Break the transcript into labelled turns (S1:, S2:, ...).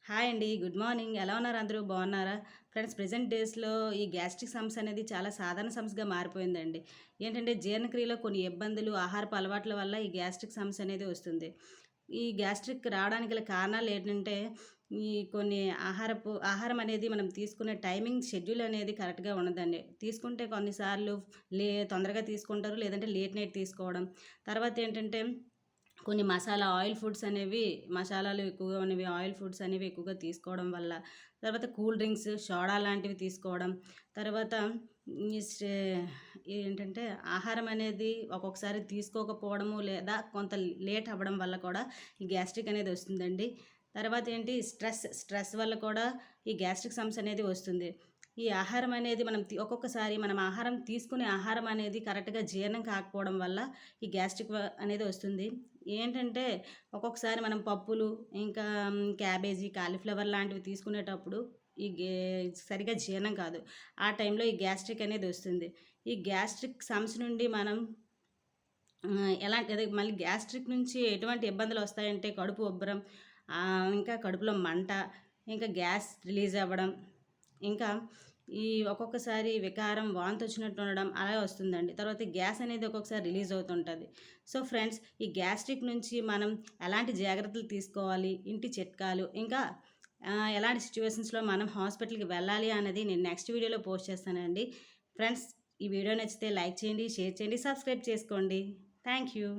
S1: Hi అండి. Good morning. ఎలా ఉన్నారు అందరూ? బాగున్నారా? ఫ్రెండ్స్ ప్రెజెంట్ డేస్‌లో ఈ గ్యాస్ట్రిక్ సమస్య అనేది చాలా సాధారణ సమస్యగా మారిపోయిందండి. ఏంటంటే జీర్ణక్రియలో కొన్ని ఇబ్బందులు, ఆహారపు అలవాట్ల వల్ల ఈ గ్యాస్ట్రిక్ సమస్య అనేది వస్తుంది. ఈ గ్యాస్ట్రిక్ రావడానికి గల కారణాలు ఏంటంటే, ఈ కొన్ని ఆహారం అనేది మనం తీసుకునే టైమింగ్ షెడ్యూల్ అనేది కరెక్ట్‌గా ఉండదండి. తీసుకుంటే కొన్నిసార్లు తొందరగా తీసుకుంటారు. లేదంటే లేట్ నైట్ తీసుకోవడం. తర్వాత ఏంటంటే కొన్ని ఆయిల్ ఫుడ్స్ అనేవి మసాలాలు ఎక్కువగా ఉన్నవి ఆయిల్ ఫుడ్స్ అనేవి ఎక్కువగా తీసుకోవడం వల్ల, తర్వాత కూల్ డ్రింక్స్, సోడా లాంటివి తీసుకోవడం, తర్వాత ఈ స్టే ఏంటంటే ఆహారం అనేది ఒక్కొక్కసారి తీసుకోకపోవడము లేదా కొంత లేట్ అవ్వడం వల్ల కూడా ఈ గ్యాస్ట్రిక్ అనేది వస్తుందండి. తర్వాత ఏంటి స్ట్రెస్ వల్ల కూడా ఈ గ్యాస్ట్రిక్ సమస్య అనేది వస్తుంది. ఈ ఆహారం అనేది ఒక్కొక్కసారి మనం తీసుకునే ఆహారం అనేది కరెక్ట్‌గా జీర్ణం కాకపోవడం వల్ల ఈ గ్యాస్ట్రిక్ అనేది వస్తుంది. ఏంటంటే ఒక్కొక్కసారి మనం పప్పులు, ఇంకా క్యాబేజీ, కాలీఫ్లవర్ లాంటివి తీసుకునేటప్పుడు ఈ గే సరిగ్గా జీర్ణం కాదు. ఆ టైంలో ఈ గ్యాస్ట్రిక్ అనేది వస్తుంది. ఈ గ్యాస్ట్రిక్ సమస్య నుండి మనం అదే మళ్ళీ గ్యాస్ట్రిక్ నుంచి ఎటువంటి ఇబ్బందులు వస్తాయంటే కడుపు ఉబ్బరం, ఇంకా కడుపులో మంట, ఇంకా గ్యాస్ రిలీజ్ అవ్వడం, ఇంకా ఈ ఒక్కొక్కసారి వికారం, వాంతొచ్చినట్టు ఉండడం అలా వస్తుందండి. తర్వాత గ్యాస్ అనేది ఒక్కొక్కసారి రిలీజ్ అవుతుంటుంది. సో ఫ్రెండ్స్, ఈ గ్యాస్ట్రిక్ నుంచి మనం ఎలాంటి జాగ్రత్తలు తీసుకోవాలి, ఇంటి చిట్కాలు, ఇంకా ఎలాంటి సిట్యుయేషన్స్‌లో మనం హాస్పిటల్‌కి వెళ్ళాలి అన్నది నేను నెక్స్ట్ వీడియోలో పోస్ట్ చేస్తానండి. ఫ్రెండ్స్, ఈ వీడియో నచ్చితే లైక్ చేయండి, షేర్ చేయండి, సబ్స్క్రైబ్ చేసుకోండి. Thank you.